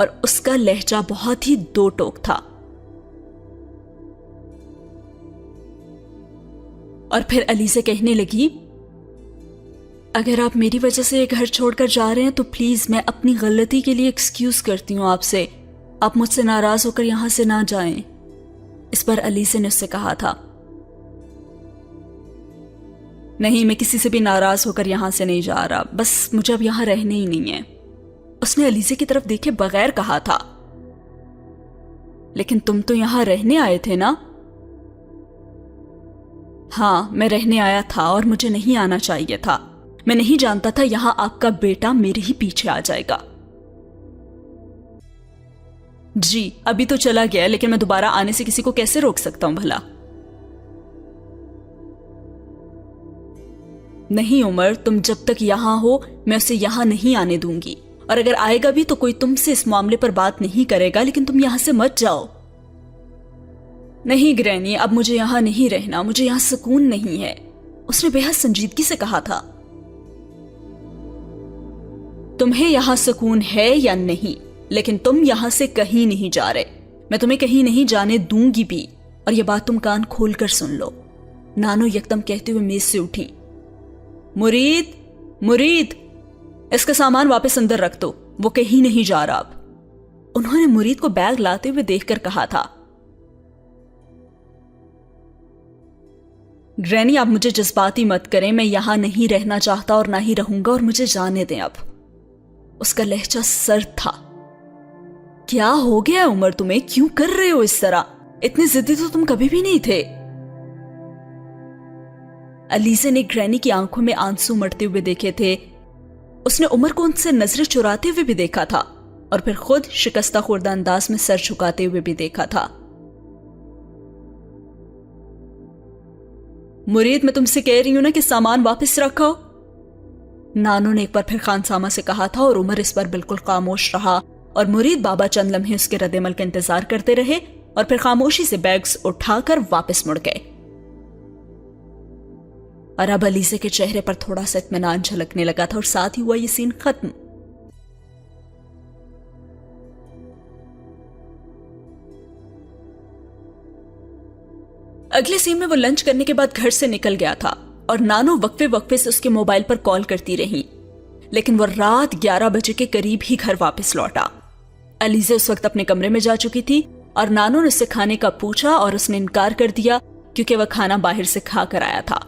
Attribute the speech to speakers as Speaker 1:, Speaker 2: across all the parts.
Speaker 1: اور اس کا لہجہ بہت ہی دو ٹوک تھا. اور پھر علیزہ کہنے لگی اگر آپ میری وجہ سے یہ گھر چھوڑ کر جا رہے ہیں تو پلیز میں اپنی غلطی کے لیے ایکسکیوز کرتی ہوں آپ سے. آپ مجھ سے ناراض ہو کر یہاں سے نہ جائیں. اس پر علیزہ نے اس سے کہا تھا نہیں میں کسی سے بھی ناراض ہو کر یہاں سے نہیں جا رہا, بس مجھے اب یہاں رہنے ہی نہیں ہے. اس نے علیزہ کی طرف دیکھے بغیر کہا تھا لیکن تم تو یہاں رہنے آئے تھے نا؟ ہاں میں رہنے آیا تھا اور مجھے نہیں آنا چاہیے تھا. میں نہیں جانتا تھا یہاں آپ کا بیٹا میرے ہی پیچھے آ جائے گا. جی ابھی تو چلا گیا لیکن میں دوبارہ آنے سے کسی کو کیسے روک سکتا ہوں بھلا؟ نہیں عمر, تم جب تک یہاں ہو میں اسے یہاں نہیں آنے دوں گی, اور اگر آئے گا بھی تو کوئی تم سے اس معاملے پر بات نہیں کرے گا, لیکن تم یہاں سے مت جاؤ. نہیں گرینی, اب مجھے یہاں نہیں رہنا, مجھے یہاں سکون نہیں ہے. اس نے بے حد سنجیدگی سے کہا تھا تمہیں یہاں سکون ہے یا نہیں, لیکن تم یہاں سے کہیں نہیں جا رہے. میں تمہیں کہیں نہیں جانے دوں گی بھی, اور یہ بات تم کان کھول کر سن لو. نانو یکدم کہتے ہوئے میز سے اٹھی مرید مرید, اس کا سامان واپس اندر رکھ دو, وہ کہیں نہیں جا رہا. اب انہوں نے مرید کو بیگ لاتے ہوئے دیکھ کر کہا تھا گرینی آپ مجھے جذباتی مت کریں, میں یہاں نہیں رہنا چاہتا اور نہ ہی رہوں گا, اور مجھے جانے دیں. اب اس کا لہجہ سرد تھا. کیا ہو گیا عمر تمہیں, کیوں کر رہے ہو اس طرح؟ اتنے ضدی تو تم کبھی بھی نہیں تھے. علیزہ نے گرینی کی آنکھوں میں آنسو مڑتے ہوئے دیکھے تھے. اس نے عمر کو ان سے نظریں چراتے ہوئے بھی دیکھا تھا, اور پھر خود شکستہ خوردہ انداز میں سر جھکاتے ہوئے بھی دیکھا تھا. مرید میں تم سے کہہ رہی ہوں نا کہ سامان واپس رکھو. نانو نے ایک بار پھر خانسامہ سے کہا تھا, اور عمر اس پر بالکل خاموش رہا, اور مرید بابا چند لمحے اس کے رد عمل کا انتظار کرتے رہے, اور پھر خاموشی سے بیگز اٹھا کر واپس مڑ گئے. اور اب علیزہ کے چہرے پر تھوڑا سا اطمینان جھلکنے لگا تھا, اور ساتھ ہی ہوا یہ سین ختم. اگلے سین میں وہ لنچ کرنے کے بعد گھر سے نکل گیا تھا, اور نانو وقفے وقفے سے اس کے موبائل پر کال کرتی رہی, لیکن وہ رات 11 بجے کے قریب ہی گھر واپس لوٹا. علیزہ اس وقت اپنے کمرے میں جا چکی تھی, اور نانو نے اس سے کھانے کا پوچھا اور اس نے انکار کر دیا کیونکہ وہ کھانا باہر سے کھا کر آیا تھا.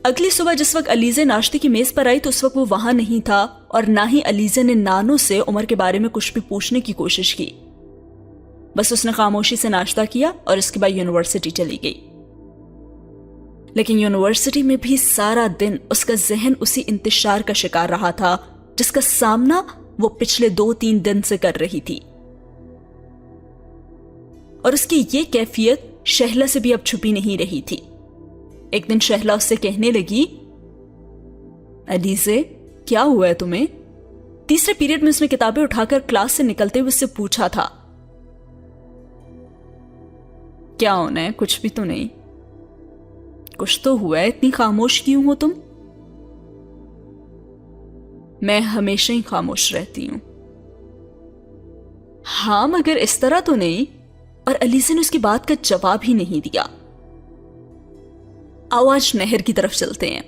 Speaker 1: اگلی صبح جس وقت علیزہ ناشتے کی میز پر آئی تو اس وقت وہ وہاں نہیں تھا, اور نہ ہی علیزہ نے نانو سے عمر کے بارے میں کچھ بھی پوچھنے کی کوشش کی. بس اس نے خاموشی سے ناشتہ کیا اور اس کے بعد یونیورسٹی چلی گئی. لیکن یونیورسٹی میں بھی سارا دن اس کا ذہن اسی انتشار کا شکار رہا تھا جس کا سامنا وہ پچھلے 2-3 دن سے کر رہی تھی. اور اس کی یہ کیفیت شہلا سے بھی اب چھپی نہیں رہی تھی. ایک دن شہلا اس سے کہنے لگی علیزہ کیا ہوا ہے تمہیں؟ تیسرے پیریڈ میں اس نے کتابیں اٹھا کر کلاس سے نکلتے ہوئے اس سے پوچھا تھا. کیا ہونا ہے؟ کچھ بھی تو نہیں. کچھ تو ہوا ہے, اتنی خاموش کیوں ہو تم؟ میں ہمیشہ ہی خاموش رہتی ہوں. ہاں مگر اس طرح تو نہیں. اور علیزہ نے اس کی بات کا جواب ہی نہیں دیا. آؤ آج نہر کی طرف چلتے ہیں.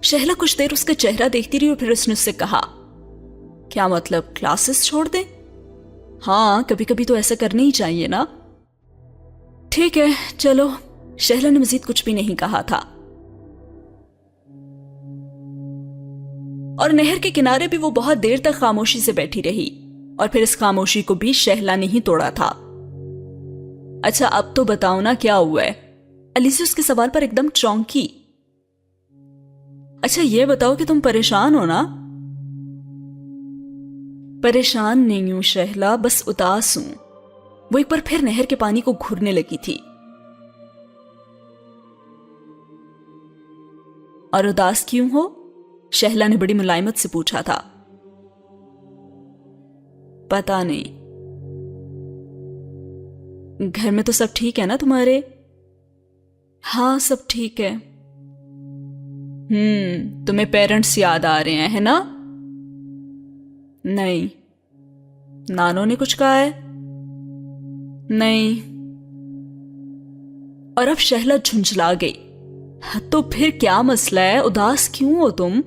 Speaker 1: شہلا کچھ دیر اس کا چہرہ دیکھتی رہی اور پھر اس نے اس سے کہا کیا مطلب کلاسز چھوڑ دیں؟ ہاں کبھی کبھی تو ایسا کرنا ہی چاہیے نا. ٹھیک ہے چلو. شہلا نے مزید کچھ بھی نہیں کہا تھا. اور نہر کے کنارے بھی وہ بہت دیر تک خاموشی سے بیٹھی رہی, اور پھر اس خاموشی کو بھی شہلا نے ہی توڑا تھا. اچھا اب تو بتاؤ نا کیا ہوا ہے؟ علیزہ اس کے سوال پر ایک دم چونکی. اچھا یہ بتاؤ کہ تم پریشان ہو نا؟ پریشان نہیں ہوں شہلا, بس اداس ہوں. وہ ایک بار پھر نہر کے پانی کو گھورنے لگی تھی. اور اداس کیوں ہو؟ شہلا نے بڑی ملائمت سے پوچھا تھا. پتا نہیں. گھر میں تو سب ٹھیک ہے نا تمہارے؟ ہاں سب ٹھیک ہے. تمہیں پیرنٹس یاد آ رہے ہیں نا؟ نہیں. نانو نے کچھ کہا ہے؟ نہیں. اور اب شہلا جھنجھلا گئی. تو پھر کیا مسئلہ ہے؟ اداس کیوں ہو تم؟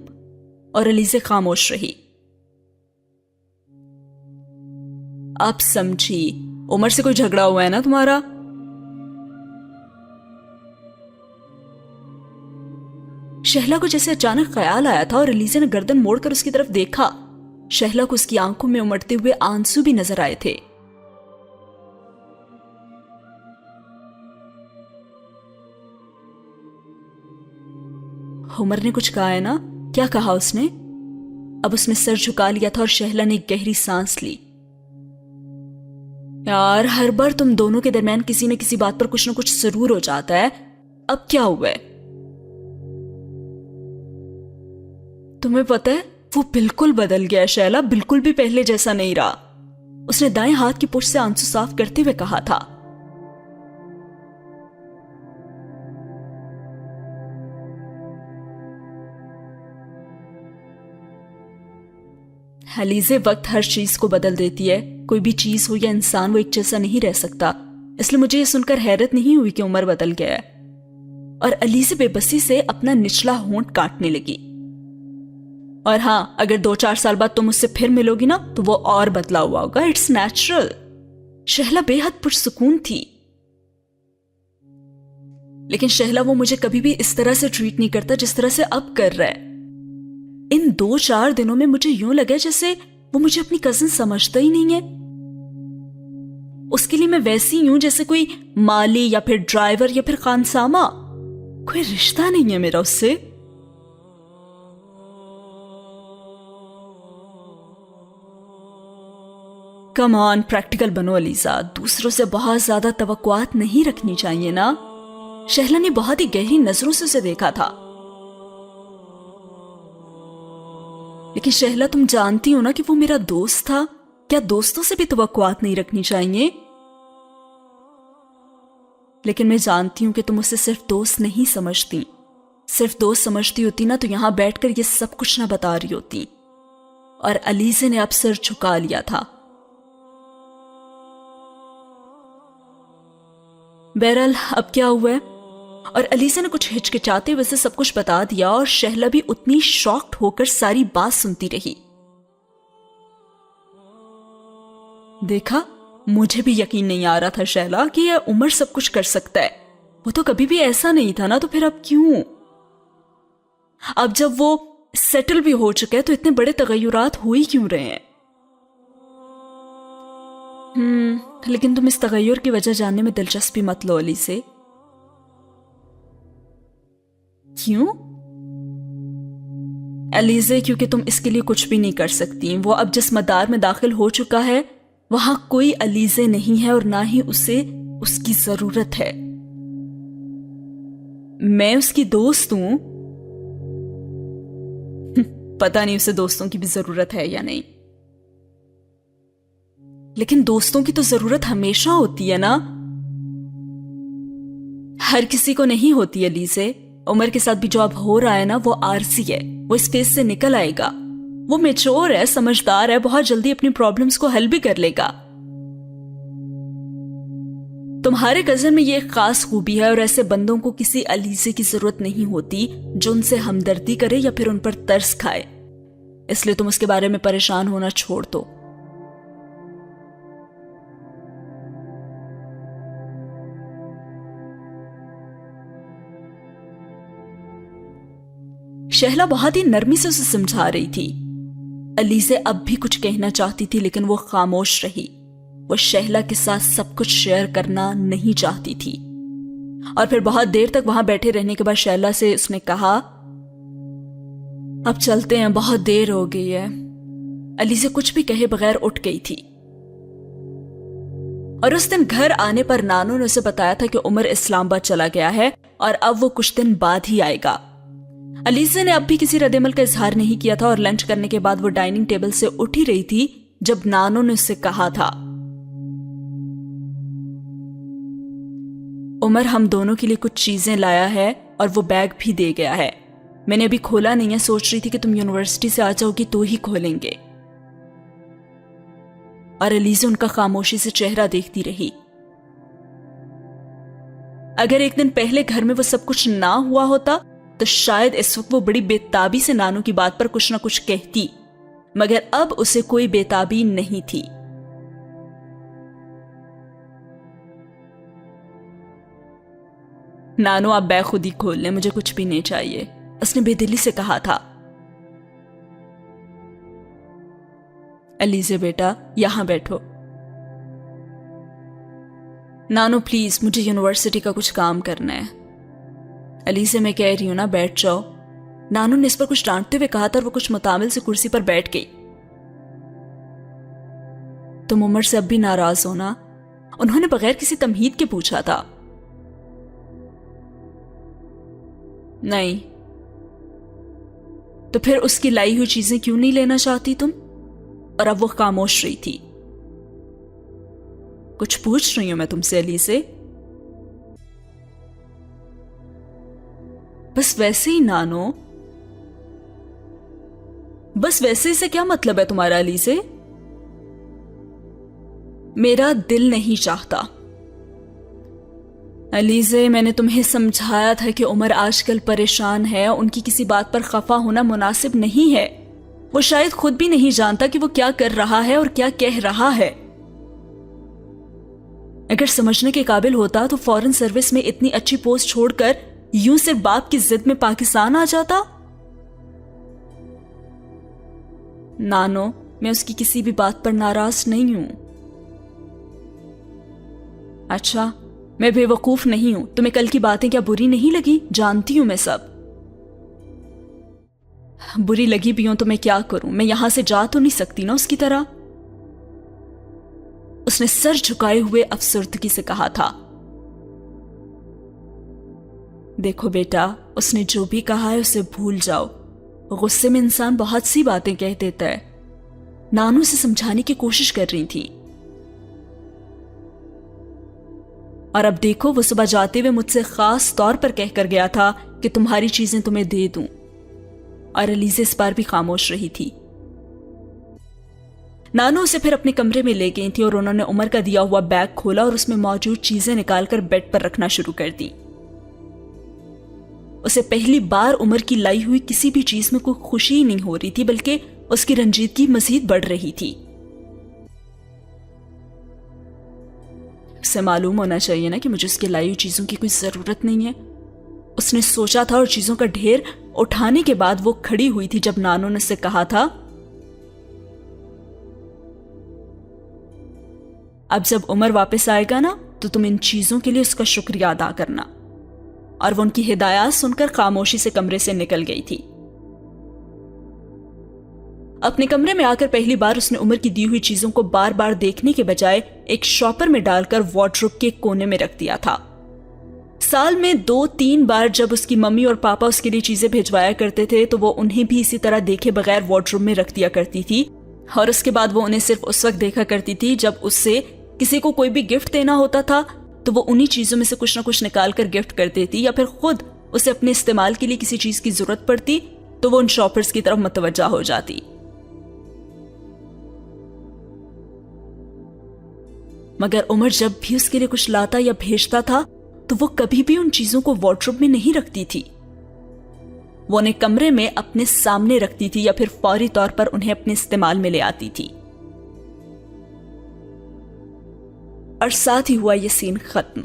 Speaker 1: اور علیزے خاموش رہی. اب سمجھی، عمر سے کوئی جھگڑا ہوا ہے نا تمہارا؟ شہلا کو جیسے اچانک خیال آیا تھا اور علیزے نے گردن موڑ کر اس کی طرف دیکھا. شہلا کو اس کی آنکھوں میں امڑتے ہوئے آنسو بھی نظر آئے تھے. عمر نے کچھ کہا ہے نا؟ کیا کہا اس نے؟ اب اس نے سر جھکا لیا تھا اور شہلا نے ایک گہری سانس لی. یار ہر بار تم دونوں کے درمیان کسی نہ کسی بات پر کچھ نہ کچھ ضرور ہو جاتا ہے. اب کیا ہوا ہے؟ تمہیں پتہ ہے وہ بالکل بدل گیا ہے شہلا، بالکل بھی پہلے جیسا نہیں رہا. اس نے دائیں ہاتھ کی پشت سے آنسو صاف کرتے ہوئے کہا تھا. علیزے وقت ہر چیز کو بدل دیتی ہے. کوئی بھی چیز ہو یا انسان، وہ ایک جیسا نہیں رہ سکتا. اس لیے مجھے یہ سن کر حیرت نہیں ہوئی کہ عمر بدل گیا ہے. اور علیزے بے بسی سے اپنا نچلا ہونٹ کاٹنے لگی. اور ہاں، اگر 2-4 سال بعد تم اس سے پھر ملو گی نا تو وہ اور بدلا ہوا ہوگا. It's natural. شہلا بے حد پرسکون تھی. لیکن شہلا وہ مجھے کبھی بھی اس طرح سے ٹریٹ نہیں کرتا جس طرح سے اب کر رہا ہے. ان 2-4 دنوں میں مجھے یوں لگا جیسے وہ مجھے اپنی کزن سمجھتا ہی نہیں ہے. اس کے لیے میں ویسی ہوں جیسے کوئی مالی یا پھر ڈرائیور یا پھر خانسامہ. کوئی رشتہ نہیں ہے میرا اس سے. کم آن، پریکٹیکل بنو علیزہ. دوسروں سے بہت زیادہ توقعات نہیں رکھنی چاہیے نا. شہلا نے بہت ہی گہری نظروں سے اسے دیکھا تھا. لیکن شہلا تم جانتی ہو نا کہ وہ میرا دوست تھا. کیا دوستوں سے بھی توقعات نہیں رکھنی چاہیے؟ لیکن میں جانتی ہوں کہ تم اسے صرف دوست نہیں سمجھتی. صرف دوست سمجھتی ہوتی نا تو یہاں بیٹھ کر یہ سب کچھ نہ بتا رہی ہوتی. اور علیزے نے اب سر جھکا لیا تھا. بہرحال اب کیا ہوا ہے؟ اور علیزے نے کچھ ہچکچاتے ہوئے سے سب کچھ بتا دیا اور شہلا بھی اتنی شاکڈ ہو کر ساری بات سنتی رہی. دیکھا، مجھے بھی یقین نہیں آ رہا تھا شہلا کہ یہ عمر سب کچھ کر سکتا ہے. وہ تو کبھی بھی ایسا نہیں تھا نا، تو پھر اب کیوں؟ اب جب وہ سیٹل بھی ہو چکا ہے تو اتنے بڑے تغیرات ہو ہی کیوں رہے ہیں؟ لیکن تم اس تغیر کی وجہ جاننے میں دلچسپی مت لو علی سے. کیوں؟ علیزے کیونکہ تم اس کے لیے کچھ بھی نہیں کر سکتی. وہ اب جس مدار میں داخل ہو چکا ہے وہاں کوئی علیزے نہیں ہے اور نہ ہی اسے اس کی ضرورت ہے. میں اس کی دوست ہوں. پتہ نہیں اسے دوستوں کی بھی ضرورت ہے یا نہیں. لیکن دوستوں کی تو ضرورت ہمیشہ ہوتی ہے نا. ہر کسی کو نہیں ہوتی علیزے. عمر کے ساتھ بھی جو اب ہو رہا ہے نا وہ عارضی ہے. وہ اس فیز سے نکل آئے گا. وہ میچور ہے، سمجھدار ہے، بہت جلدی اپنی پرابلمز کو حل بھی کر لے گا. تمہارے کزن میں یہ ایک خاص خوبی ہے اور ایسے بندوں کو کسی علیزے کی ضرورت نہیں ہوتی جو ان سے ہمدردی کرے یا پھر ان پر ترس کھائے. اس لیے تم اس کے بارے میں پریشان ہونا چھوڑ دو. شہلا بہت ہی نرمی سے اسے سمجھا رہی تھی. علیزے اب بھی کچھ کہنا چاہتی تھی لیکن وہ خاموش رہی. وہ شہلا کے ساتھ سب کچھ شیئر کرنا نہیں چاہتی تھی. اور پھر بہت دیر تک وہاں بیٹھے رہنے کے بعد شہلا سے اس نے کہا، اب چلتے ہیں، بہت دیر ہو گئی ہے. علیزے کچھ بھی کہے بغیر اٹھ گئی تھی. اور اس دن گھر آنے پر نانو نے اسے بتایا تھا کہ عمر اسلام آباد چلا گیا ہے اور اب وہ کچھ دن بعد ہی آئے گا. علیزے نے اب بھی کسی رد عمل کا اظہار نہیں کیا تھا اور لنچ کرنے کے بعد وہ ڈائننگ ٹیبل سے اٹھ ہی رہی تھی جب نانو نے اس سے کہا تھا، عمر ہم دونوں کے لیے کچھ چیزیں لایا ہے اور وہ بیگ بھی دے گیا ہے. میں نے ابھی کھولا نہیں ہے, سوچ رہی تھی کہ تم یونیورسٹی سے آ جاؤ گی تو ہی کھولیں گے. اور علیزہ ان کا خاموشی سے چہرہ دیکھتی رہی. اگر ایک دن پہلے گھر میں وہ سب کچھ نہ ہوا ہوتا تو شاید اس وقت وہ بڑی بے تابی سے نانو کی بات پر کچھ نہ کچھ کہتی, مگر اب اسے کوئی بے تابی نہیں تھی. نانو آپ بیگ خود ہی کھول لیں, مجھے کچھ بھی نہیں چاہیے, اس نے بے دلی سے کہا تھا. علیزہ بیٹا یہاں بیٹھو. نانو پلیز مجھے یونیورسٹی کا کچھ کام کرنا ہے. علیزہ میں کہہ رہی ہوں نا بیٹھ جاؤ. نانو نے اس پر کچھ ڈانٹتے ہوئے کہا تھا اور وہ کچھ متعامل سے کرسی پر بیٹھ گئی. تم عمر سے اب بھی ناراض ہو نا؟ انہوں نے بغیر کسی تمہید کے پوچھا تھا. نہیں. تو پھر اس کی لائی ہوئی چیزیں کیوں نہیں لینا چاہتی تم؟ اور اب وہ خاموش رہی تھی. کچھ پوچھ رہی ہوں میں تم سے علیزہ. بس ویسے ہی نانو, بس ویسے سے کیا مطلب ہے تمہارا علیزہ؟ میرا دل نہیں چاہتا. علیزہ میں نے تمہیں سمجھایا تھا کہ عمر آج کل پریشان ہے, ان کی کسی بات پر خفا ہونا مناسب نہیں ہے. وہ شاید خود بھی نہیں جانتا کہ وہ کیا کر رہا ہے اور کیا کہہ رہا ہے. اگر سمجھنے کے قابل ہوتا تو فورن سروس میں اتنی اچھی پوسٹ چھوڑ کر یوں صرف باپ کی ضد میں پاکستان آ جاتا. نانو میں اس کی کسی بھی بات پر ناراض نہیں ہوں. اچھا میں بے وقوف نہیں ہوں. تمہیں کل کی باتیں کیا بری نہیں لگی؟ جانتی ہوں میں سب. بری لگی بھی ہوں تو میں کیا کروں؟ میں یہاں سے جا تو نہیں سکتی نا اس کی طرح. اس نے سر جھکائے ہوئے افسردگی سے کہا تھا. دیکھو بیٹا, اس نے جو بھی کہا ہے اسے بھول جاؤ. غصے میں انسان بہت سی باتیں کہہ دیتا ہے. نانو سے سمجھانے کی کوشش کر رہی تھی. اور اب دیکھو وہ صبح جاتے ہوئے مجھ سے خاص طور پر کہہ کر گیا تھا کہ تمہاری چیزیں تمہیں دے دوں. اور علیزہ اس بار بھی خاموش رہی تھی. نانو اسے پھر اپنے کمرے میں لے گئی تھی اور انہوں نے عمر کا دیا ہوا بیگ کھولا اور اس میں موجود چیزیں نکال کر بیڈ پر رکھنا شروع کر دی. اسے پہلی بار عمر کی لائی ہوئی کسی بھی چیز میں کوئی خوشی نہیں ہو رہی تھی, بلکہ اس کی رنجیدگی مزید بڑھ رہی تھی. اسے معلوم ہونا چاہیے نا کہ مجھے اس کی لائی ہوئی چیزوں کی کوئی ضرورت نہیں ہے. اس نے سوچا تھا اور چیزوں کا ڈھیر اٹھانے کے بعد وہ کھڑی ہوئی تھی جب نانو نے اسے کہا تھا, اب جب عمر واپس آئے گا نا تو تم ان چیزوں کے لیے اس کا شکریہ ادا کرنا. اور وہ ان کی ہدایات سن کر خاموشی سے کمرے سے نکل گئی تھی. اپنے کمرے میں آ کر پہلی بار اس نے عمر کی دی ہوئی چیزوں کو بار بار دیکھنے کے بجائے ایک شاپر میں ڈال کر وارڈروب کے کونے میں رکھ دیا تھا. سال میں 2-3 بار جب اس کی ممی اور پاپا اس کے لیے چیزیں بھیجوایا کرتے تھے تو وہ انہیں بھی اسی طرح دیکھے بغیر وارڈروب میں رکھ دیا کرتی تھی, اور اس کے بعد وہ انہیں صرف اس وقت دیکھا کرتی تھی جب اس سے کسی کو کوئی بھی گفٹ دینا ہوتا تھا تو وہ انہی چیزوں میں سے کچھ نہ کچھ نکال کر گفٹ کر دیتی, یا پھر خود اسے اپنے استعمال کے لیے کسی چیز کی ضرورت پڑتی تو وہ ان شاپرز کی طرف متوجہ ہو جاتی. مگر عمر جب بھی اس کے لیے کچھ لاتا یا بھیجتا تھا تو وہ کبھی بھی ان چیزوں کو وارڈروب میں نہیں رکھتی تھی. وہ انہیں کمرے میں اپنے سامنے رکھتی تھی یا پھر فوری طور پر انہیں اپنے استعمال میں لے آتی تھی. اور ساتھ ہی ہوا یہ سین ختم.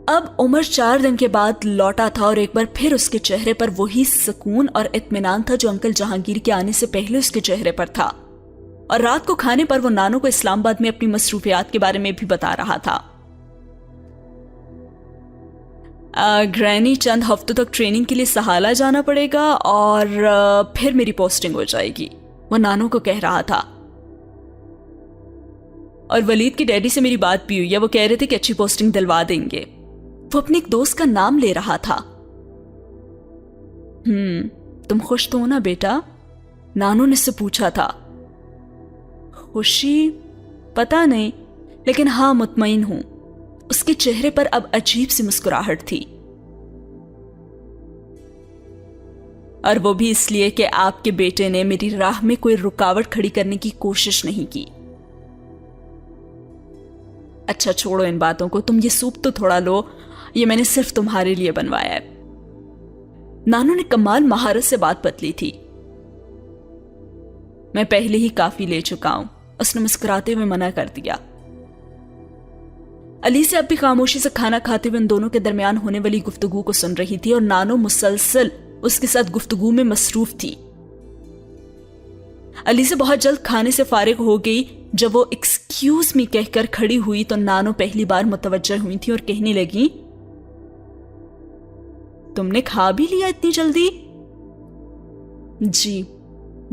Speaker 1: اب عمر 4 دن کے بعد لوٹا تھا اور ایک بار پھر اس کے چہرے پر وہی سکون اور اطمینان تھا جو انکل جہانگیر کے آنے سے پہلے اس کے چہرے پر تھا. اور رات کو کھانے پر وہ نانو کو اسلام آباد میں اپنی مصروفیات کے بارے میں بھی بتا رہا تھا. گرینی چند ہفتوں تک ٹریننگ کے لیے سہالہ جانا پڑے گا اور پھر میری پوسٹنگ ہو جائے گی, وہ نانو کو کہہ رہا تھا. اور ولید کے ڈیڈی سے میری بات بھی ہوئی ہے, وہ کہہ رہے تھے کہ اچھی پوسٹنگ دلوا دیں گے. وہ اپنے ایک دوست کا نام لے رہا تھا. تم خوش تو ہو نا بیٹا؟ نانو نے اس سے پوچھا تھا. خوشی پتہ نہیں, لیکن ہاں مطمئن ہوں. اس کے چہرے پر اب عجیب سی مسکراہٹ تھی، اور وہ بھی اس لیے کہ آپ کے بیٹے نے میری راہ میں کوئی رکاوٹ کھڑی کرنے کی کوشش نہیں کی۔ اچھا چھوڑو ان باتوں کو، تم یہ سوپ تو تھوڑا لو، یہ میں نے صرف تمہارے لیے بنوایا ہے۔ نانو نے کمال مہارت سے بات بدلی تھی۔ میں پہلے ہی کافی لے چکا ہوں، اس نے مسکراتے ہوئے منع کر دیا۔ علیزہ اب بھی خاموشی سے کھانا کھاتے ہوئے ان دونوں کے درمیان ہونے والی گفتگو کو سن رہی تھی، اور نانو مسلسل اس کے ساتھ گفتگو میں مصروف تھی۔ علیزہ بہت جلد کھانے سے فارغ ہو گئی۔ جب وہ ایکسکیوز می کہہ کر کھڑی ہوئی تو نانو پہلی بار متوجہ ہوئی تھی اور کہنے لگی، تم نے کھا بھی لیا اتنی جلدی؟ جی،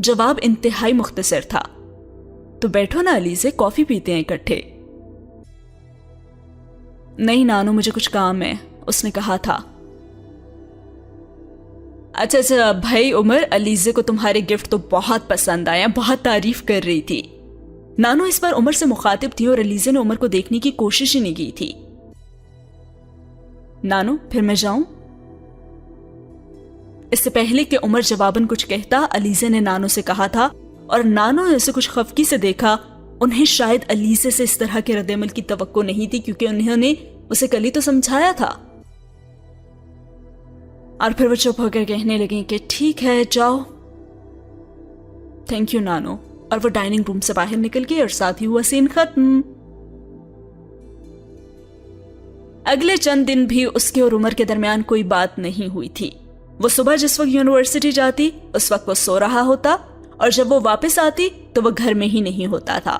Speaker 1: جواب انتہائی مختصر تھا۔ تو بیٹھو نا علیزہ، کافی پیتے ہیں اکٹھے۔ نہیں نانو، مجھے کچھ کام ہے، اس نے کہا تھا۔ اچھا بھائی عمر، علیزہ کو تمہارے گفٹ تو بہت پسند آیا، بہت تعریف کر رہی تھی۔ نانو اس بار عمر سے مخاطب تھی اور علیزہ نے عمر کو دیکھنے کی کوشش ہی نہیں کی تھی۔ نانو پھر میں جاؤں؟ اس سے پہلے کہ عمر جواباً کچھ کہتا، علیزہ نے نانو سے کہا تھا، اور نانو نے اسے کچھ خفگی سے دیکھا۔ انہیں شاید علیزہ سے اس طرح کے رد عمل کی توقع نہیں تھی، کیونکہ انہوں نے اسے کل ہی تو سمجھایا تھا۔ اور پھر وہ چپ ہو کر کہنے لگیں کہ ٹھیک ہے جاؤ۔ تھینک یو نانو، اور وہ ڈائننگ روم سے باہر نکل گئی اور ساتھ ہی ہوا سین ختم۔ اگلے چند دن بھی اس کے اور عمر کے درمیان کوئی بات نہیں ہوئی تھی۔ وہ صبح جس وقت یونیورسٹی جاتی اس وقت وہ سو رہا ہوتا، اور جب وہ واپس آتی تو وہ گھر میں ہی نہیں ہوتا تھا۔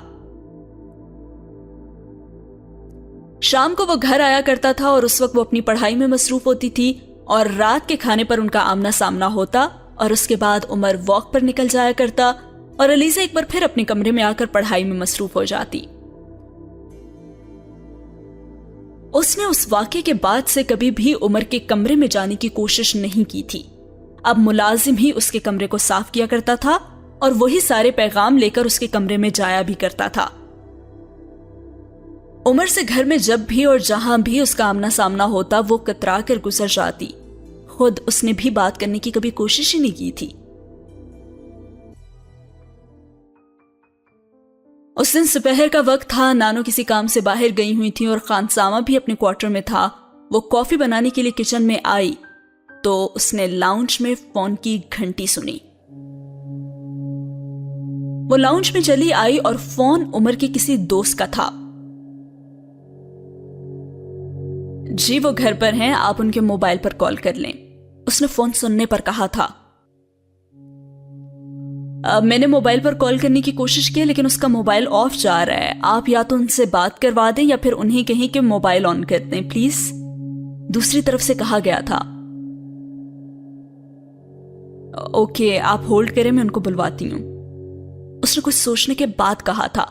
Speaker 1: شام کو وہ گھر آیا کرتا تھا اور اس وقت وہ اپنی پڑھائی میں مصروف ہوتی تھی، اور رات کے کھانے پر ان کا آمنا سامنا ہوتا، اور اس کے بعد عمر واک پر نکل جایا کرتا اور علیزہ ایک بار پھر اپنے کمرے میں آ کر پڑھائی میں مصروف ہو جاتی۔ اس نے اس واقعے کے بعد سے کبھی بھی عمر کے کمرے میں جانے کی کوشش نہیں کی تھی۔ اب ملازم ہی اس کے کمرے کو صاف کیا کرتا تھا اور وہی سارے پیغام لے کر اس کے کمرے میں جایا بھی کرتا تھا۔ عمر سے گھر میں جب بھی اور جہاں بھی اس کا آمنا سامنا ہوتا وہ کترا کر گزر جاتی۔ خود اس نے بھی بات کرنے کی کبھی کوشش ہی نہیں کی تھی۔ اس دن دوپہر کا وقت تھا، نانو کسی کام سے باہر گئی ہوئی تھی اور خانسامہ بھی اپنے کوارٹر میں تھا۔ وہ کافی بنانے کے لیے کچن میں آئی تو اس نے لاؤنج میں فون کی گھنٹی سنی۔ وہ لاؤنج میں چلی آئی اور فون عمر کے کسی دوست کا تھا۔ جی وہ گھر پر ہیں، آپ ان کے موبائل پر کال کر لیں، اس نے فون سننے پر کہا تھا۔ میں نے موبائل پر کال کرنے کی کوشش کی لیکن اس کا موبائل آف جا رہا ہے، آپ یا تو ان سے بات کروا دیں یا پھر انہیں کہیں کہ موبائل آن کر دیں پلیز، دوسری طرف سے کہا گیا تھا۔ اوکے آپ ہولڈ کریں، میں ان کو بلواتی ہوں، اس نے کچھ سوچنے کے بعد کہا تھا،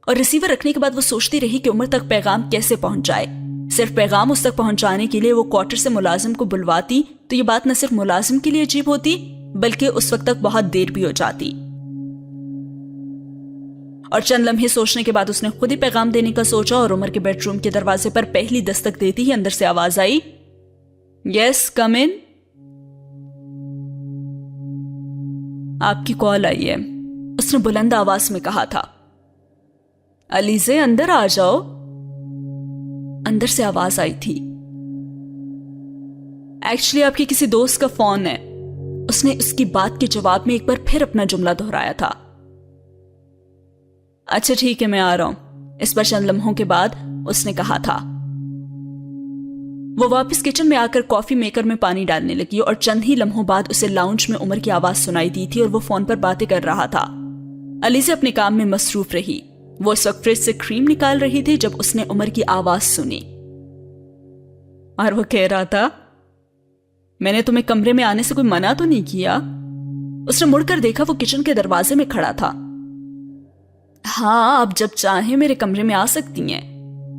Speaker 1: اور ریسیور رکھنے کے بعد وہ سوچتی رہی کہ عمر تک پیغام کیسے پہنچ جائے۔ صرف پیغام اس تک پہنچانے کے لیے وہ کوارٹر سے ملازم کو بلواتی تو یہ بات نہ صرف ملازم کے لیے عجیب ہوتی بلکہ اس وقت تک بہت دیر بھی ہو جاتی۔ اور چند لمحے سوچنے کے بعد اس نے خود ہی پیغام دینے کا سوچا اور عمر کے بیڈ روم کے دروازے پر پہلی دستک دیتی ہی اندر سے آواز آئی، یس کم ان، آپ کی کال آئی ہے، اس نے بلند آواز میں کہا تھا۔ علیزہ اندر آ جاؤ، اندر سے آواز آئی تھی۔ ایکچولی آپ کی کسی دوست کا فون ہے، اس نے اس کی بات کے جواب میں ایک بار پھر اپنا جملہ دہرایا تھا۔ اچھا ٹھیک ہے میں آ رہا ہوں، اس پر چند لمحوں کے بعد اس نے کہا تھا۔ وہ واپس کچن میں آ کر کافی میکر میں پانی ڈالنے لگی اور چند ہی لمحوں بعد اسے لاؤنج میں عمر کی آواز سنائی دی تھی اور وہ فون پر باتیں کر رہا تھا۔ علیزہ اپنے کام میں مصروف رہی۔ وہ اس وقت فریج سے کریم نکال رہی تھی جب اس نے عمر کی آواز سنی، اور وہ کہہ رہا تھا، میں نے تمہیں کمرے میں آنے سے کوئی منع تو نہیں کیا؟ اس نے مڑ کر دیکھا، وہ کچن کے دروازے میں کھڑا تھا۔ ہاں آپ جب چاہیں میرے کمرے میں آ سکتی ہیں۔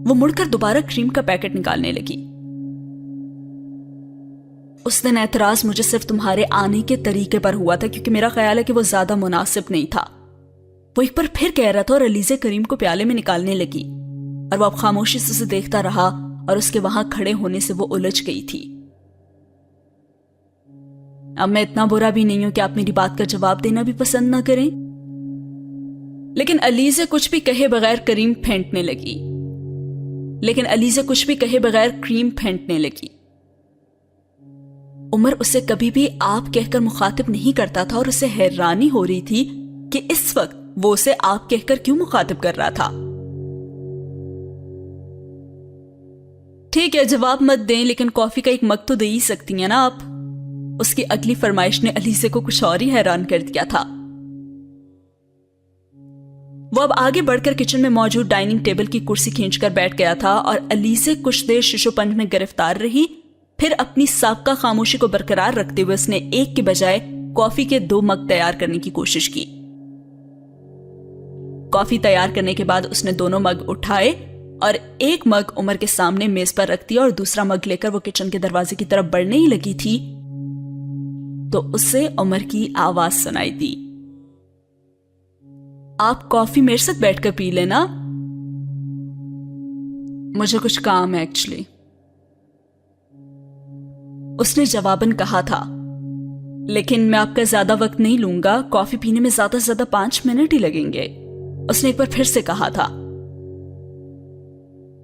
Speaker 1: وہ مڑ کر دوبارہ کریم کا پیکٹ نکالنے لگی۔ اس دن اعتراض مجھے صرف تمہارے آنے کے طریقے پر ہوا تھا کیونکہ میرا خیال ہے کہ وہ زیادہ مناسب نہیں تھا، وہ ایک بار پھر کہہ رہا تھا اور علیزہ کریم کو پیالے میں نکالنے لگی۔ اور وہ اب خاموشی سے اسے دیکھتا رہا اور اس کے وہاں کھڑے ہونے سے وہ الجھ گئی تھی۔ اب میں اتنا برا بھی نہیں ہوں کہ آپ میری بات کا جواب دینا بھی پسند نہ کریں۔ لیکن علیزہ کچھ بھی کہے بغیر کریم پھینٹنے لگی۔ عمر اسے کبھی بھی آپ کہہ کر مخاطب نہیں کرتا تھا اور اسے حیرانی ہو رہی تھی کہ اس وقت وہ اسے آپ کہہ کر کیوں مخاطب کر رہا تھا۔ ٹھیک ہے، جواب مت دیں، لیکن کافی کا ایک مگ تو دے ہی سکتی ہیں نا آپ۔ اس کی اگلی فرمائش نے علیزہ کو کچھ اور ہی حیران کر دیا تھا۔ وہ اب آگے بڑھ کر کچن میں موجود ڈائننگ ٹیبل کی کرسی کھینچ کر بیٹھ گیا تھا اور علیزہ کچھ دیر ششو پنج میں گرفتار رہی۔ پھر اپنی سابقہ خاموشی کو برقرار رکھتے ہوئے اس نے ایک کے بجائے کافی کے 2 مگ تیار کرنے کی کوشش کی۔ کافی تیار کرنے کے بعد اس نے دونوں مگ اٹھائے اور ایک مگ عمر کے سامنے میز پر رکھ دیا اور دوسرا مگ لے کر وہ کچن کے دروازے کی طرف بڑھنے ہی لگی تھی تو اسے عمر کی آواز سنائی دی۔ آپ کافی میرے ساتھ بیٹھ کر پی لینا، مجھے کچھ کام ہے ایکچولی، اس نے جواباً کہا تھا۔ لیکن میں آپ کا زیادہ وقت نہیں لوں گا، کافی پینے میں زیادہ سے زیادہ 5 منٹ ہی لگیں گے، اس نے ایک بار پھر سے کہا تھا۔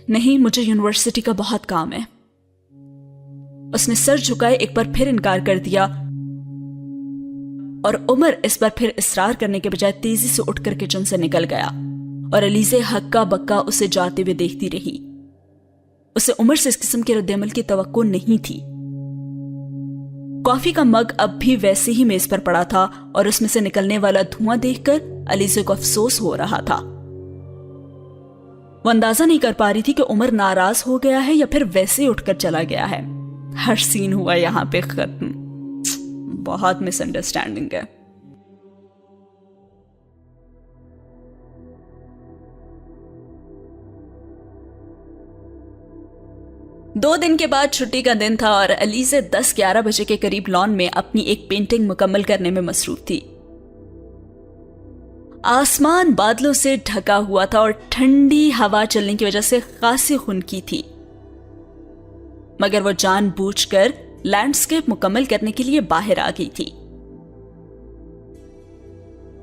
Speaker 1: نہیں، مجھے یونیورسٹی کا بہت کام ہے، اس نے سر جھکائے ایک بار پھر انکار کر دیا اور عمر اس بار پھر اصرار کرنے کے بجائے تیزی سے اٹھ کر کچن سے نکل گیا اور علیزہ ہکا بکا اسے جاتے ہوئے دیکھتی رہی۔ اسے عمر سے اس قسم کے رد عمل کی توقع نہیں تھی۔ کافی کا مگ اب بھی ویسے ہی میز پر پڑا تھا اور اس میں سے نکلنے والا دھواں دیکھ کر علیزہ کو افسوس ہو رہا تھا۔ وہ اندازہ نہیں کر پا رہی تھی کہ عمر ناراض ہو گیا ہے یا پھر ویسے ہی اٹھ کر چلا گیا ہے۔ ہر سین ہوا یہاں پہ ختم، بہت مس انڈرسٹینڈنگ ہے۔ دو دن کے بعد چھٹی کا دن تھا اور علیزہ 10-11 بجے کے قریب لان میں اپنی ایک پینٹنگ مکمل کرنے میں مصروف تھی۔ آسمان بادلوں سے ڈھکا ہوا تھا اور ٹھنڈی ہوا چلنے کی وجہ سے خاصی خنکی تھی، مگر وہ جان بوجھ کر لینڈسکیپ مکمل کرنے کے لیے باہر آ گئی تھی۔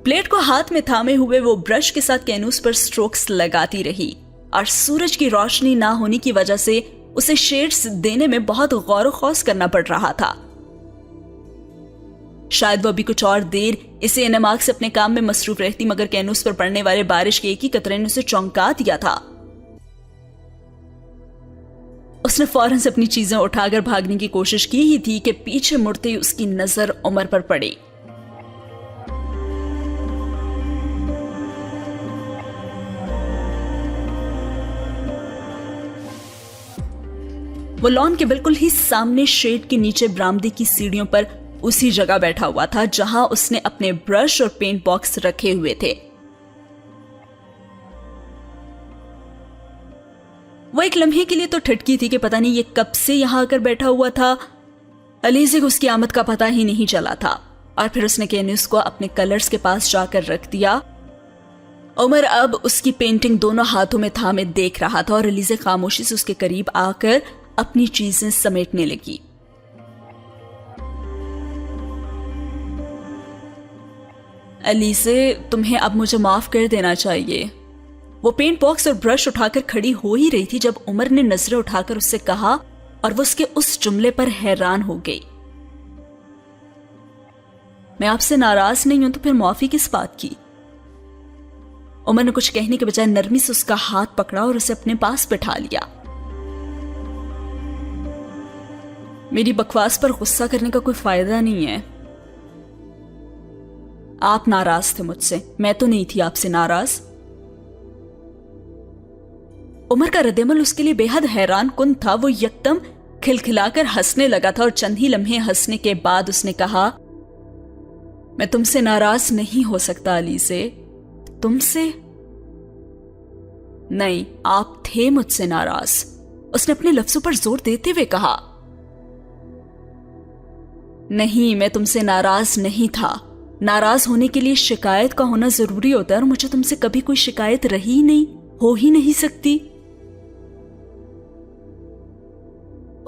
Speaker 1: پلیٹ کو ہاتھ میں تھامے ہوئے وہ برش کے ساتھ کینوس پر سٹروکس لگاتی رہی اور سورج کی روشنی نہ ہونے کی وجہ سے اسے شیڈز دینے میں بہت غور و خوض کرنا پڑ رہا تھا۔ شاید وہ ابھی کچھ اور دیر اسے انماک سے اپنے کام میں مصروف رہتی، مگر کینوس پر پڑنے والے بارش کے ایک ہی قطرے نے اسے چونکا دیا تھا۔ اس نے فوراً سے اپنی چیزیں اٹھا کر بھاگنے کی کوشش کی ہی تھی کہ پیچھے مڑتے ہی اس کی نظر عمر پر پڑی۔ وہ لان کے بالکل ہی سامنے شیڈ کے نیچے برآمدے کی سیڑھیوں پر اسی جگہ بیٹھا ہوا تھا جہاں اس نے اپنے برش اور پینٹ باکس رکھے ہوئے تھے۔ وہ ایک لمحے کے لیے تو ٹھٹکی تھی کہ پتہ نہیں یہ کب سے یہاں آ کر بیٹھا ہوا تھا۔ علیزہ کو اس کی آمد کا پتہ ہی نہیں چلا تھا، اور پھر اس نے کینوس کو اپنے کلرز کے پاس جا کر رکھ دیا۔ عمر اب اس کی پینٹنگ دونوں ہاتھوں میں تھامے دیکھ رہا تھا اور علیزہ خاموشی سے اس کے قریب آ کر اپنی چیزیں سمیٹنے لگی۔ علیزہ، تمہیں اب مجھے معاف کر دینا چاہیے۔ وہ پینٹ باکس اور برش اٹھا کر کھڑی ہو ہی رہی تھی جب عمر نے نظریں اٹھا کر اس سے کہا، اور وہ اس کے اس جملے پر حیران ہو گئی۔ میں آپ سے ناراض نہیں ہوں تو پھر معافی کس بات کی؟ عمر نے کچھ کہنے کے بجائے نرمی سے اس کا ہاتھ پکڑا اور اسے اپنے پاس بٹھا لیا۔ میری بکواس پر غصہ کرنے کا کوئی فائدہ نہیں ہے۔ آپ ناراض تھے مجھ سے، میں تو نہیں تھی آپ سے ناراض۔ عمر کا ردعمل اس کے لیے بے حد حیران کن تھا۔ وہ یکدم کھلکھلا کر ہنسنے لگا تھا اور چند ہی لمحے ہنسنے کے بعد اس نے کہا، میں تم سے ناراض نہیں ہو سکتا علیزہ۔ تم سے؟ نہیں، آپ تھے مجھ سے ناراض، اس نے اپنے لفظوں پر زور دیتے ہوئے کہا۔ نہیں، میں تم سے ناراض نہیں تھا۔ ناراض ہونے کے لیے شکایت کا ہونا ضروری ہوتا ہے، اور مجھے تم سے کبھی کوئی شکایت رہی نہیں، ہو ہی نہیں سکتی۔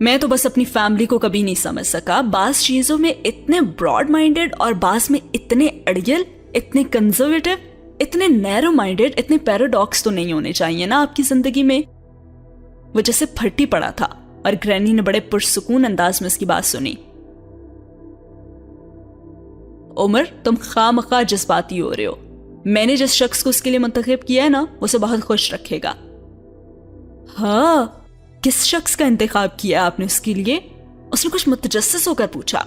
Speaker 1: میں تو بس اپنی فیملی کو کبھی نہیں سمجھ سکا. بعض چیزوں میں اتنے براڈ مائنڈیڈ اور بعض میں اتنے اڑیل, اتنے کنزرویٹو, اتنے نیرو مائنڈیڈ, اتنے پیراڈاکس تو نہیں ہونے چاہیے نا آپ کی زندگی میں. وہ جیسے پھٹی پڑا تھا اور گرینی نے بڑے پرسکون انداز میں اس کی بات سنی. عمر, تم خواہ مخواہ جذباتی ہو رہے ہو. میں نے جس شخص کو اس کے لیے منتخب کیا ہے نا, اسے بہت خوش رکھے گا. ہاں, کس شخص کا انتخاب کیا آپ نے اس کے لیے؟ اس نے کچھ متجسس ہو کر پوچھا.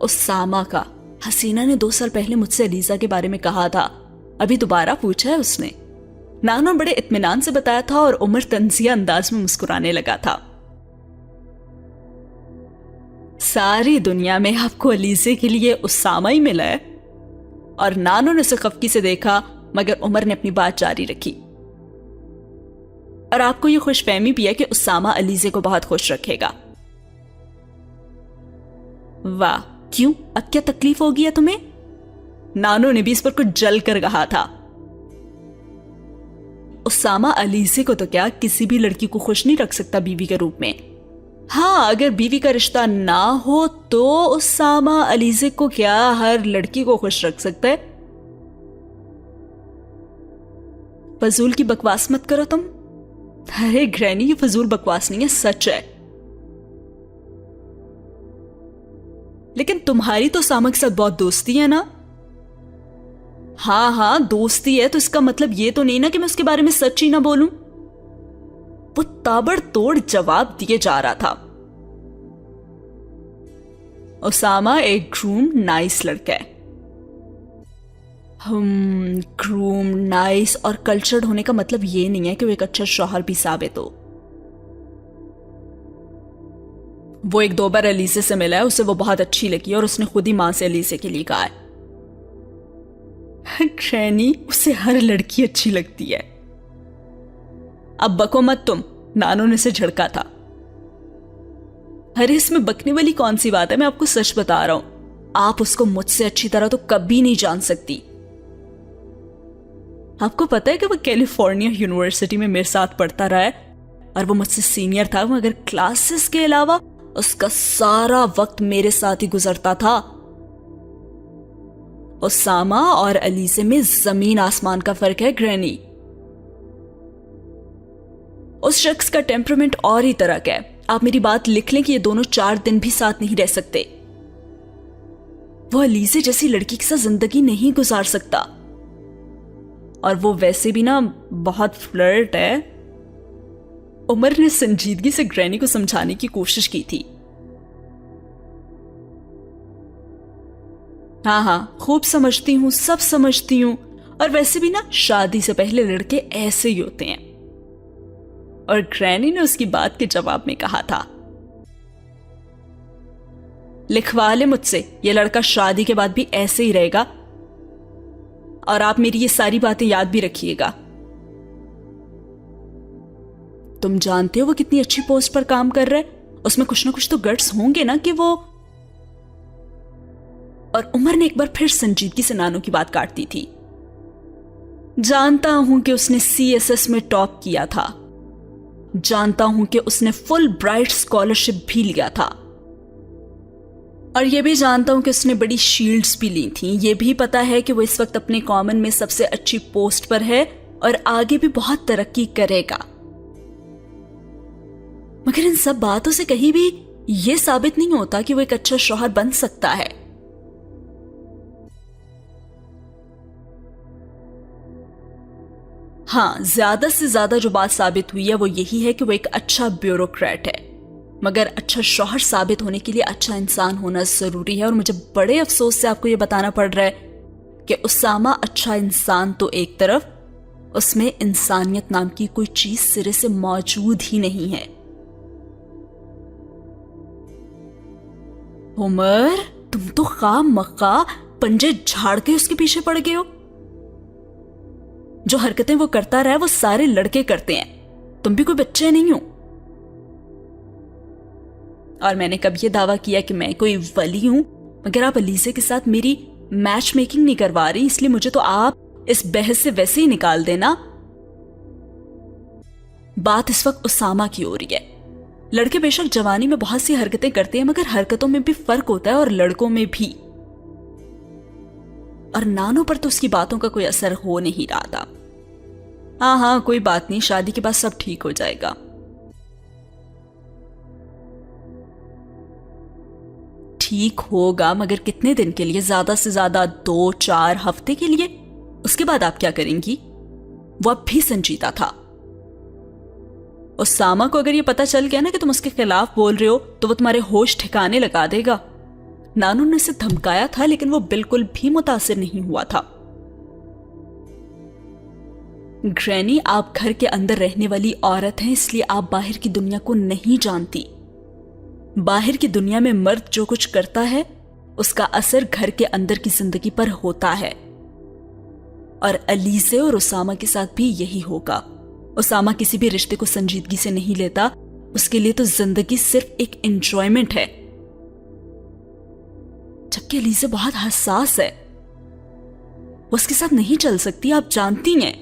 Speaker 1: اسامہ کا. حسینہ نے 2 سال پہلے مجھ سے علیزہ کے بارے میں کہا تھا, ابھی دوبارہ پوچھا ہے اس نے. نانو بڑے اطمینان سے بتایا تھا اور عمر تنزیہ انداز میں مسکرانے لگا تھا. ساری دنیا میں آپ کو علیزے کے لیے اسامہ ہی ملا ہے؟ اور نانو نے اسے خفگی سے دیکھا, مگر عمر نے اپنی بات جاری رکھی. اور آپ کو یہ خوش فہمی بھی ہے کہ اسامہ علیزے کو بہت خوش رکھے گا. واہ, کیوں, اب کیا تکلیف ہو گیا تمہیں؟ نانو نے بھی اس پر کچھ جل کر کہا تھا. اسامہ علیزے کو تو کیا کسی بھی لڑکی کو خوش نہیں رکھ سکتا بیوی کے روپ میں. ہاں, اگر بیوی کا رشتہ نہ ہو تو اسامہ علیزے کو کیا ہر لڑکی کو خوش رکھ سکتا ہے. فضول کی بکواس مت کرو تم. ارے گرینی, یہ فضول بکواس نہیں ہے, سچ ہے. لیکن تمہاری تو اسامہ کے ساتھ بہت دوستی ہے نا؟ ہاں دوستی ہے, تو اس کا مطلب یہ تو نہیں نا کہ میں اس کے بارے میں سچ ہی نہ بولوں. وہ تابڑ توڑ جواب دیے جا رہا تھا. اسامہ ایک گروم نائس لڑکا ہے. گروم نائس اور کلچرڈ ہونے کا مطلب یہ نہیں ہے کہ وہ ایک اچھا شوہر بھی ثابت ہو. وہ ایک 2 بار علیزے سے ملا ہے, اسے وہ بہت اچھی لگی اور اس نے خود ہی ماں سے علیزے کے لیے کہا ہے. گرینی, اسے ہر لڑکی اچھی لگتی ہے. اب بکو مت تم, نانو نے اسے جھڑکا تھا. ارے اس میں بکنے والی کون سی بات ہے, میں آپ کو سچ بتا رہا ہوں. آپ اس کو مجھ سے اچھی طرح تو کبھی نہیں جان سکتی. آپ کو پتا ہے کہ وہ کیلیفورنیا یونیورسٹی میں میرے ساتھ پڑھتا رہا ہے اور وہ مجھ سے سینئر تھا, مگر کلاسز کے علاوہ اس کا سارا وقت میرے ساتھ ہی گزرتا تھا. اسامہ اور علیزے میں زمین آسمان کا فرق ہے گرینی. اس شخص کا ٹیمپرامنٹ اور ہی طرح کا ہے. آپ میری بات لکھ لیں کہ یہ دونوں 4 دن بھی ساتھ نہیں رہ سکتے. وہ علیزے جیسی لڑکی کے ساتھ زندگی نہیں گزار سکتا. اور وہ ویسے بھی نا بہت فلرٹ ہے. عمر نے سنجیدگی سے گرینی کو سمجھانے کی کوشش کی تھی. ہاں خوب سمجھتی ہوں, سب سمجھتی ہوں. اور ویسے بھی نا شادی سے پہلے لڑکے ایسے ہی ہوتے ہیں. اور گرینی نے اس کی بات کے جواب میں کہا تھا, لکھوا لے مجھ سے, یہ لڑکا شادی کے بعد بھی ایسے ہی رہے گا. اور آپ میری یہ ساری باتیں یاد بھی رکھیے گا. تم جانتے ہو وہ کتنی اچھی پوسٹ پر کام کر رہا ہے, اس میں کچھ نہ کچھ تو گٹس ہوں گے نا کہ وہ. اور عمر نے ایک بار پھر سنجیدگی سے نانو کی بات کاٹ دی تھی. جانتا ہوں کہ اس نے CSS میں ٹاپ کیا تھا. جانتا ہوں کہ اس نے فل برائٹ اسکالرشپ بھی لیا تھا. اور یہ بھی جانتا ہوں کہ اس نے بڑی شیلڈز بھی لی تھیں. یہ بھی پتا ہے کہ وہ اس وقت اپنے کامن میں سب سے اچھی پوسٹ پر ہے اور آگے بھی بہت ترقی کرے گا. مگر ان سب باتوں سے کہیں بھی یہ ثابت نہیں ہوتا کہ وہ ایک اچھا شوہر بن سکتا ہے. ہاں, زیادہ سے زیادہ جو بات ثابت ہوئی ہے وہ یہی ہے کہ وہ ایک اچھا بیوروکریٹ ہے. مگر اچھا شوہر ثابت ہونے کے لیے اچھا انسان ہونا ضروری ہے. اور مجھے بڑے افسوس سے آپ کو یہ بتانا پڑ رہا ہے کہ اسامہ اچھا انسان تو ایک طرف, اس میں انسانیت نام کی کوئی چیز سرے سے موجود ہی نہیں ہے. عمر, تم تو خواہ مخواہ پنجے جھاڑ کے اس کے پیچھے پڑ گئے ہو. جو حرکتیں وہ کرتا رہا ہے وہ سارے لڑکے کرتے ہیں. تم بھی کوئی بچے نہیں ہو. اور میں نے کب یہ دعویٰ کیا کہ میں کوئی ولی ہوں, مگر آپ علیزے کے ساتھ میری میچ میکنگ نہیں کروا رہی, اس لیے مجھے تو آپ اس بحث سے ویسے ہی نکال دینا. بات اس وقت اسامہ کی ہو رہی ہے. لڑکے بے شک جوانی میں بہت سی حرکتیں کرتے ہیں مگر حرکتوں میں بھی فرق ہوتا ہے اور لڑکوں میں بھی. اور نانو پر تو اس کی باتوں کا کوئی اثر ہو نہیں رہا تھا. ہاں کوئی بات نہیں, شادی کے بعد سب ٹھیک ہو جائے گا. ٹھیک ہوگا مگر کتنے دن کے لیے؟ زیادہ سے زیادہ 2-4 ہفتے کے لیے. اس کے بعد آپ کیا کریں گی؟ وہ اب بھی سنجیدہ تھا. اسامہ کو اگر یہ پتا چل گیا نا کہ تم اس کے خلاف بول رہے ہو تو وہ تمہارے ہوش ٹھکانے لگا دے گا. نانو نے اسے دھمکایا تھا لیکن وہ بالکل بھی متاثر نہیں ہوا تھا. گرینی, آپ گھر کے اندر رہنے والی عورت ہیں اس لیے آپ باہر کی دنیا کو نہیں جانتی. باہر کی دنیا میں مرد جو کچھ کرتا ہے اس کا اثر گھر کے اندر کی زندگی پر ہوتا ہے. اور علیزے اور اسامہ کے ساتھ بھی یہی ہوگا. اسامہ کسی بھی رشتے کو سنجیدگی سے نہیں لیتا, اس کے لیے تو زندگی صرف ایک انجوائمنٹ ہے. جبکہ علیزے بہت حساس ہے, وہ اس کے ساتھ نہیں چل سکتی, آپ جانتی ہیں.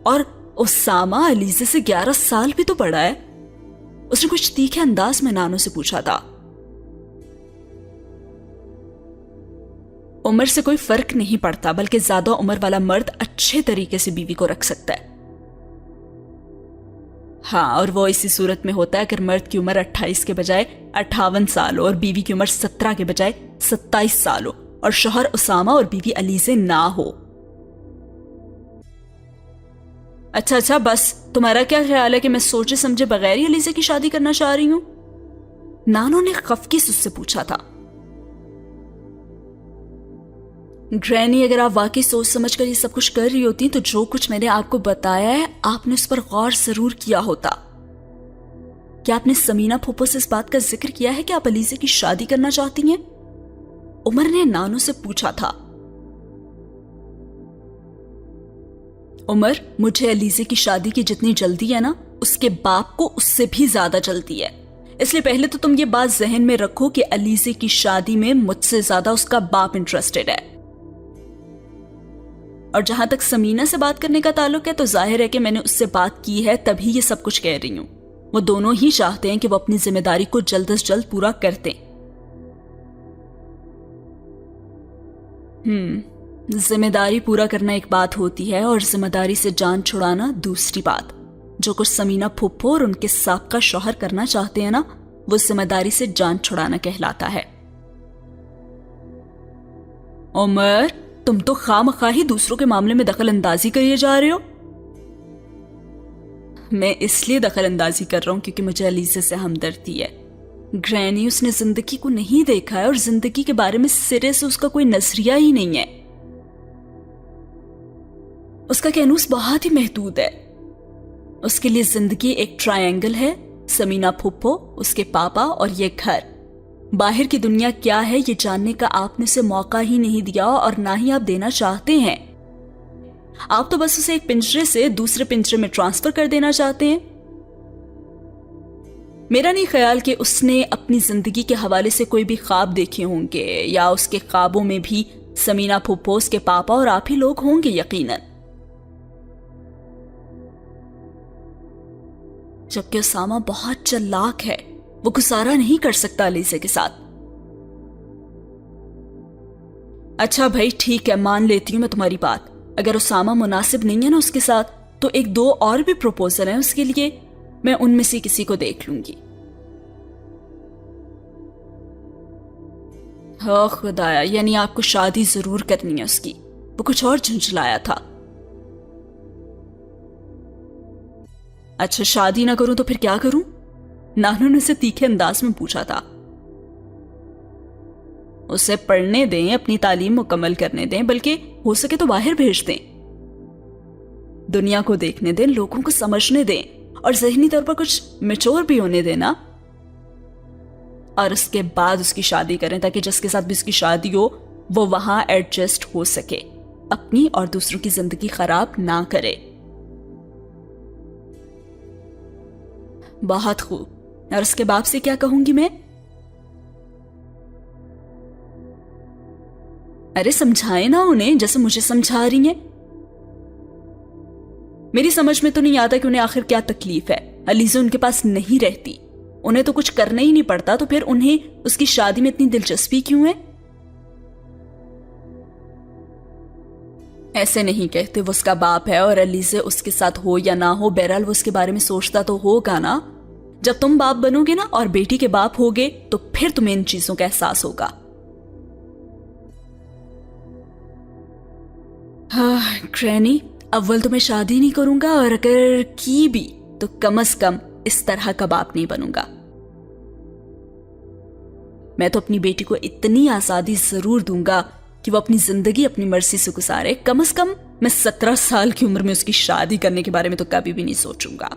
Speaker 1: اور اسامہ علیزے سے 11 سال بھی تو بڑا ہے. اس نے کچھ تیکھے انداز میں نانو سے پوچھا تھا. عمر سے کوئی فرق نہیں پڑتا, بلکہ زیادہ عمر والا مرد اچھے طریقے سے بیوی کو رکھ سکتا ہے. ہاں, اور وہ اسی صورت میں ہوتا ہے اگر مرد کی عمر 28 کے بجائے 58 سال ہو اور بیوی کی عمر 17 کے بجائے 27 سال ہو اور شوہر اسامہ اور بیوی علیزے نہ ہو. اچھا بس, تمہارا کیا خیال ہے کہ میں سوچے سمجھے بغیر ہی علیزے کی شادی کرنا چاہ رہی ہوں؟ نانو نے خفگی سے اس سے پوچھا تھا. گرینی, اگر آپ واقعی سوچ سمجھ کر یہ سب کچھ کر رہی ہوتی تو جو کچھ میں نے آپ کو بتایا ہے آپ نے اس پر غور ضرور کیا ہوتا. کیا آپ نے سمینہ پھوپھو سے اس بات کا ذکر کیا ہے کہ آپ علیزے کی شادی کرنا چاہتی ہیں؟ عمر نے نانو سے پوچھا تھا. عمر, مجھے علیزے کی شادی کی جتنی جلدی ہے نا اس کے باپ کو اس سے بھی زیادہ جلدی ہے. اس لیے پہلے تو تم یہ بات ذہن میں رکھو کہ علیزے کی شادی میں مجھ سے زیادہ اس کا باپ انٹرسٹڈ ہے. اور جہاں تک سمینہ سے بات کرنے کا تعلق ہے تو ظاہر ہے کہ میں نے اس سے بات کی ہے تبھی یہ سب کچھ کہہ رہی ہوں. وہ دونوں ہی چاہتے ہیں کہ وہ اپنی ذمہ داری کو جلد از جلد پورا کر دیں. ذمہ داری پورا کرنا ایک بات ہوتی ہے اور ذمہ داری سے جان چھڑانا دوسری بات. جو کچھ سمینہ پھپھو اور ان کے سابقہ شوہر کرنا چاہتے ہیں نا وہ ذمہ داری سے جان چھڑانا کہلاتا ہے. عمر, تم تو خواہ ہی دوسروں کے معاملے میں دخل اندازی کریے جا رہے ہو. میں اس لیے دخل اندازی کر رہا ہوں کیونکہ مجھے علیزے سے ہمدردی ہے. گرینی, اس نے زندگی کو نہیں دیکھا ہے اور زندگی کے بارے میں سرے سے اس کا کوئی نظریہ ہی نہیں ہے. اس کا کینوس بہت ہی محدود ہے. اس کے لیے زندگی ایک ٹرائنگل ہے, سمینہ پھپھو, اس کے پاپا اور یہ گھر. باہر کی دنیا کیا ہے یہ جاننے کا آپ نے اسے موقع ہی نہیں دیا اور نہ ہی آپ دینا چاہتے ہیں. آپ تو بس اسے ایک پنجرے سے دوسرے پنجرے میں ٹرانسفر کر دینا چاہتے ہیں. میرا نہیں خیال کہ اس نے اپنی زندگی کے حوالے سے کوئی بھی خواب دیکھے ہوں گے یا اس کے خوابوں میں بھی سمینہ پھپھو, اس کے پاپا اور آپ ہی لوگ ہوں گے یقیناً. جبکہ اسامہ بہت چلاک ہے, وہ گزارا نہیں کر سکتا علیزے کے ساتھ. اچھا بھائی ٹھیک ہے, مان لیتی ہوں میں تمہاری بات. اگر اسامہ مناسب نہیں ہے نا اس کے ساتھ تو 1-2 اور بھی پروپوزل ہیں اس کے لیے, میں ان میں سے کسی کو دیکھ لوں گی. ہاں خدایا, یعنی آپ کو شادی ضرور کرنی ہے اس کی. وہ کچھ اور جھنجھلایا تھا. اچھا شادی نہ کروں تو پھر کیا کروں؟ نانو نے اسے تیکھے انداز میں پوچھا تھا. اسے پڑھنے دیں, اپنی تعلیم مکمل کرنے دیں, بلکہ ہو سکے تو باہر بھیج دیں. دنیا کو دیکھنے دیں, لوگوں کو سمجھنے دیں اور ذہنی طور پر کچھ میچور بھی ہونے دینا. اور اس کے بعد اس کی شادی کریں تاکہ جس کے ساتھ بھی اس کی شادی ہو وہ وہاں ایڈجسٹ ہو سکے, اپنی اور دوسروں کی زندگی خراب نہ کرے. بہت خوب. اور اس کے باپ سے کیا کہوں گی میں؟ ارے سمجھائے نا انہیں جیسے مجھے سمجھا رہی ہیں. میری سمجھ میں تو نہیں آتا کہ انہیں آخر کیا تکلیف ہے. علیزہ ان کے پاس نہیں رہتی, انہیں تو کچھ کرنا ہی نہیں پڑتا, تو پھر انہیں اس کی شادی میں اتنی دلچسپی کیوں ہے؟ ایسے نہیں کہتے, وہ اس کا باپ ہے اور علیزہ اس کے ساتھ ہو یا نہ ہو, بہرحال وہ اس کے بارے میں سوچتا تو ہوگا نا. جب تم باپ بنو گے نا اور بیٹی کے باپ ہوگے تو پھر تمہیں ان چیزوں کا احساس ہوگا. گرینی, اول تو میں شادی نہیں کروں گا, اور اگر کی بھی تو کم از کم اس طرح کا باپ نہیں بنوں گا. میں تو اپنی بیٹی کو اتنی آزادی ضرور دوں گا کہ وہ اپنی زندگی اپنی مرضی سے گزارے. کم از کم میں 17 سال کی عمر میں اس کی شادی کرنے کے بارے میں تو کبھی بھی نہیں سوچوں گا.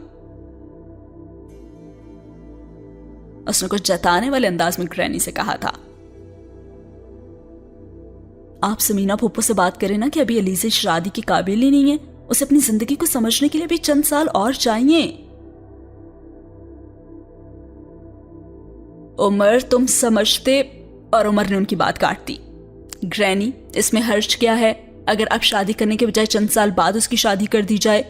Speaker 1: اس نے کچھ جتانے والے انداز میں گرینی سے کہا تھا. آپ سمینا پھوپھو سے بات کریں نا کہ ابھی علیزہ شادی کی قابل ہی نہیں ہے, اسے اپنی زندگی کو سمجھنے کے لیے بھی چند سال اور چاہیے. عمر تم سمجھتے, اور عمر نے ان کی بات کاٹ دی. گرینی, اس میں حرج کیا ہے اگر اب شادی کرنے کے بجائے چند سال بعد اس کی شادی کر دی جائے؟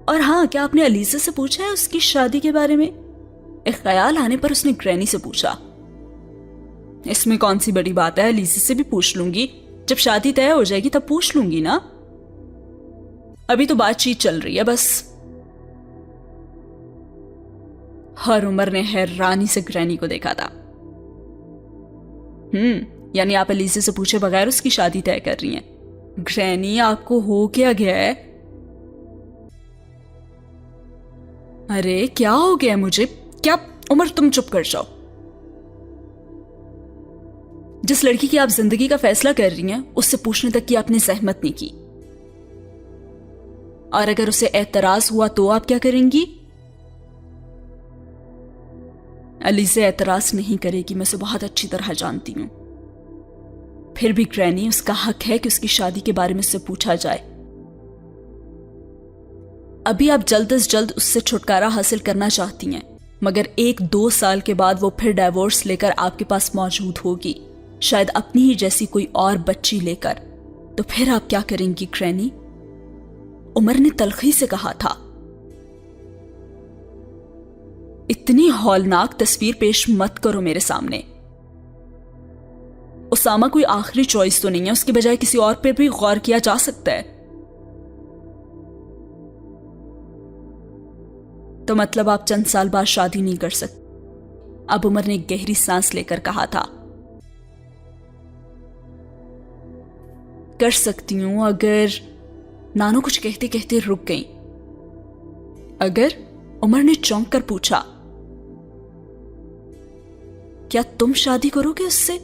Speaker 1: اور ہاں, کیا آپ نے علیزہ سے پوچھا ہے اس کی شادی کے بارے میں؟ ایک خیال آنے پر اس نے گرینی سے پوچھا. اس میں کون سی بڑی بات ہے, علیزہ سے بھی پوچھ لوں گی, جب شادی طے ہو جائے گی تب پوچھ لوں گی نا, ابھی تو بات چیت چل رہی ہے بس. اور عمر نے حیرانی سے گرینی کو دیکھا تھا. یعنی آپ علیزہ سے پوچھے بغیر اس کی شادی طے کر رہی ہیں؟ گرینی, آپ کو ہو کیا گیا ہے؟ ارے کیا ہو گیا مجھے؟ کیا عمر تم چپ کر جاؤ. جس لڑکی کی آپ زندگی کا فیصلہ کر رہی ہیں اس سے پوچھنے تک کی آپ نے زحمت نہیں کی, اور اگر اسے اعتراض ہوا تو آپ کیا کریں گی؟ علیزہ اعتراض نہیں کرے گی, میں اسے بہت اچھی طرح جانتی ہوں. پھر بھی گرینی, اس کا حق ہے کہ اس کی شادی کے بارے میں اس سے پوچھا جائے. ابھی آپ جلد از جلد اس سے چھٹکارا حاصل کرنا چاہتی ہیں, مگر 1-2 سال کے بعد وہ پھر ڈائیورس لے کر آپ کے پاس موجود ہوگی, شاید اپنی ہی جیسی کوئی اور بچی لے کر. تو پھر آپ کیا کریں گی گرینی؟ عمر نے تلخی سے کہا تھا. اتنی ہولناک تصویر پیش مت کرو میرے سامنے. اسامہ کوئی آخری چوائس تو نہیں ہے, اس کے بجائے کسی اور پہ بھی غور کیا جا سکتا ہے. تو مطلب آپ چند سال بعد شادی نہیں کر سکتے؟ اب عمر نے ایک گہری سانس لے کر کہا تھا. کر سکتی ہوں اگر... نانو کچھ کہتے کہتے رک گئیں. اگر؟ عمر نے چونک کر پوچھا. کیا تم شادی کرو گے اس سے؟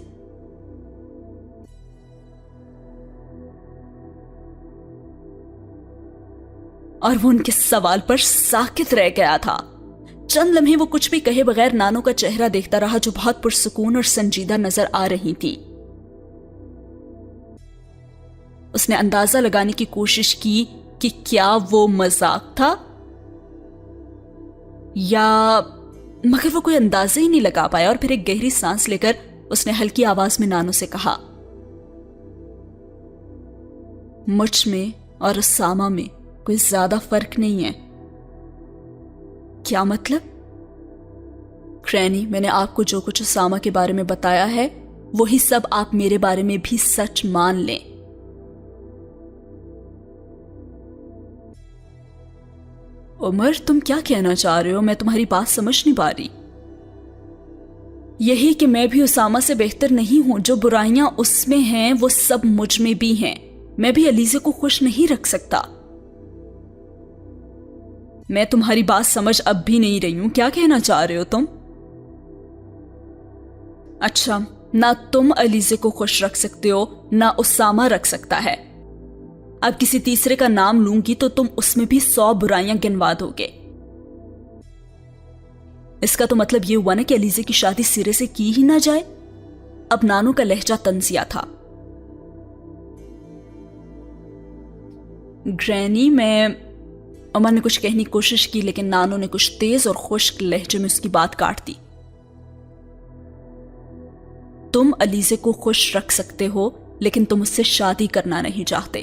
Speaker 1: اور وہ ان کے سوال پر ساکت رہ گیا تھا. چند لمحے وہ کچھ بھی کہے بغیر نانو کا چہرہ دیکھتا رہا جو بہت پرسکون اور سنجیدہ نظر آ رہی تھی. اس نے اندازہ لگانے کی کوشش کی کہ کیا وہ مذاق تھا یا... مگر وہ کوئی اندازہ ہی نہیں لگا پایا, اور پھر ایک گہری سانس لے کر اس نے ہلکی آواز میں نانو سے کہا. مجھ میں اور اسامہ میں کوئی زیادہ فرق نہیں ہے. کیا مطلب؟ گرینی, میں نے آپ کو جو کچھ اسامہ کے بارے میں بتایا ہے وہی سب آپ میرے بارے میں بھی سچ مان لیں. عمر, تم کیا کہنا چاہ رہے ہو؟ میں تمہاری بات سمجھ نہیں پا رہی. یہی کہ میں بھی اسامہ سے بہتر نہیں ہوں. جو برائیاں اس میں ہیں وہ سب مجھ میں بھی ہیں. میں بھی علیزہ کو خوش نہیں رکھ سکتا. میں تمہاری بات سمجھ اب بھی نہیں رہی ہوں. کیا کہنا چاہ رہے ہو تم؟ اچھا, نہ تم علیزہ کو خوش رکھ سکتے ہو نہ اسامہ رکھ سکتا ہے. اب کسی تیسرے کا نام لوں گی تو تم اس میں بھی 100 برائیاں گنوا دو گے. اس کا تو مطلب یہ ہوا نا کہ علیزہ کی شادی سرے سے کی ہی نہ جائے. اب نانو کا لہجہ طنزیہ تھا. گرینی, میں... عمر نے کچھ کہنے کی کوشش کی لیکن نانو نے کچھ تیز اور خشک لہجے میں اس کی بات کاٹ دی. تم علیزہ کو خوش رکھ سکتے ہو لیکن تم اس سے شادی کرنا نہیں چاہتے.